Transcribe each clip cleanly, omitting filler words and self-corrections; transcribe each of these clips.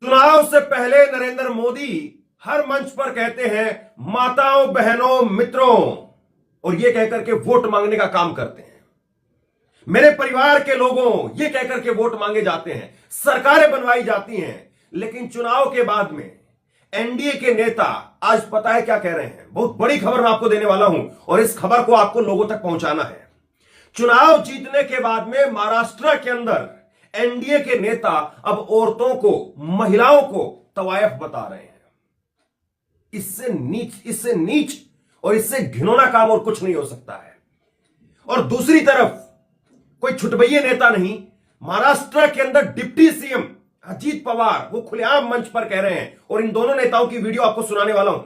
चुनाव से पहले नरेंद्र मोदी हर मंच पर कहते हैं माताओं, बहनों, मित्रों, और यह कहकर के वोट मांगने का काम करते हैं। मेरे परिवार के लोगों, यह कहकर के वोट मांगे जाते हैं, सरकारें बनवाई जाती हैं। लेकिन चुनाव के बाद में एनडीए के नेता आज पता है क्या कह रहे हैं? बहुत बड़ी खबर मैं आपको देने वाला हूं और इस खबर को आपको लोगों तक पहुंचाना है। चुनाव जीतने के बाद में महाराष्ट्र के अंदर एनडीए के नेता अब औरतों को, महिलाओं को तवायफ बता रहे हैं। इससे नीच और इससे घिनौना काम और कुछ नहीं हो सकता है। और दूसरी तरफ कोई छुटभइये नेता नहीं, महाराष्ट्र के अंदर डिप्टी सीएम अजीत पवार वो खुलेआम मंच पर कह रहे हैं, और इन दोनों नेताओं की वीडियो आपको सुनाने वाला हूं।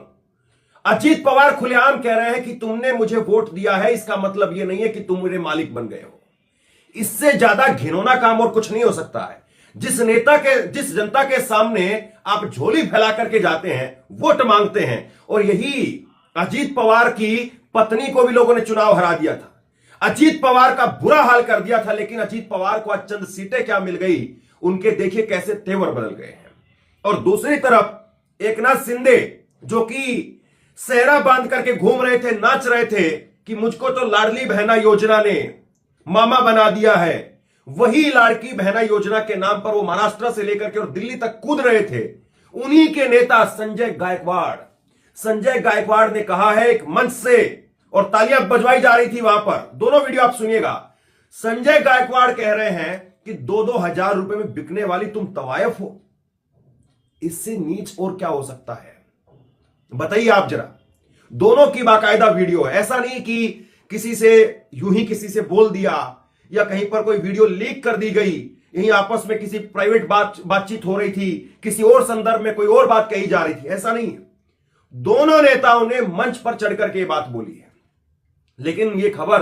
अजीत पवार खुलेआम कह रहे हैं कि तुमने मुझे वोट दिया है, इसका मतलब यह नहीं है कि तुम मेरे मालिक बन गए हो। इससे ज्यादा घिनौना काम और कुछ नहीं हो सकता है। जिस जनता के सामने आप झोली फैला करके जाते हैं, वोट मांगते हैं, और यही अजीत पवार की पत्नी को भी लोगों ने चुनाव हरा दिया था, अजीत पवार का बुरा हाल कर दिया था। लेकिन अजीत पवार को आज चंद सीटें क्या मिल गई, उनके देखिए कैसे तेवर बदल गए हैं। और दूसरी तरफ एकनाथ शिंदे जो कि सेहरा बांध करके घूम रहे थे, नाच रहे थे कि मुझको तो लाडली बहना योजना ने मामा बना दिया है, वही लाड़की बहना योजना के नाम पर वो महाराष्ट्र से लेकर के और दिल्ली तक कूद रहे थे। उन्हीं के नेता संजय गायकवाड़ ने कहा है एक मंच से, और तालियां बजवाई जा रही थी वहां पर, दोनों वीडियो आप सुनिएगा। संजय गायकवाड़ कह रहे हैं कि 2-2 हजार रुपए में बिकने वाली तुम तवायफ हो। इससे नीच और क्या हो सकता है बताइए आप जरा। दोनों की बाकायदा वीडियो है, ऐसा नहीं कि किसी से यूं ही किसी से बोल दिया या कहीं पर कोई वीडियो लीक कर दी गई, यहीं आपस में किसी प्राइवेट बातचीत हो रही थी, किसी और संदर्भ में कोई और बात कही जा रही थी, ऐसा नहीं है। दोनों नेताओं ने मंच पर चढ़ करके बात बोली है। लेकिन यह खबर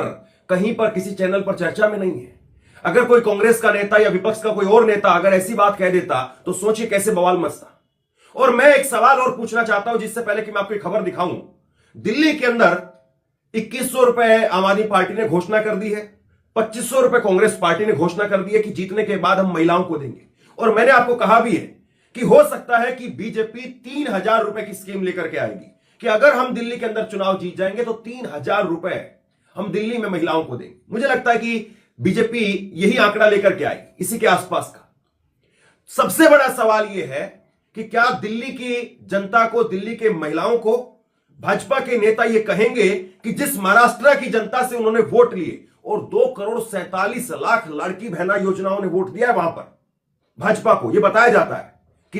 कहीं पर किसी चैनल पर चर्चा में नहीं है। अगर कोई कांग्रेस का नेता या विपक्ष का कोई और नेता अगर ऐसी बात कह देता तो सोचिए कैसे बवाल मचता। और मैं एक सवाल और पूछना चाहता हूं जिससे पहले कि मैं आपको एक खबर दिखाऊं। दिल्ली के अंदर 2100 रुपए आम आदमी पार्टी ने घोषणा कर दी है, 2500 रुपए कांग्रेस पार्टी ने घोषणा कर दी है कि जीतने के बाद हम महिलाओं को देंगे। और मैंने आपको कहा भी है कि हो सकता है कि बीजेपी 3000 रुपए की स्कीम लेकर के आएगी कि अगर हम दिल्ली के अंदर चुनाव जीत जाएंगे तो 3000 रुपए हम दिल्ली में महिलाओं को देंगे। मुझे लगता है कि बीजेपी यही आंकड़ा लेकर के आएगी, इसी के आसपास का। सबसे बड़ा सवाल यह है कि क्या दिल्ली की जनता को, दिल्ली के महिलाओं को भाजपा के नेता यह कहेंगे कि जिस महाराष्ट्र की जनता से उन्होंने वोट लिए और 2,47,00,000 लड़की बहना योजनाओं ने वोट दिया है वहां पर भाजपा को, यह बताया जाता है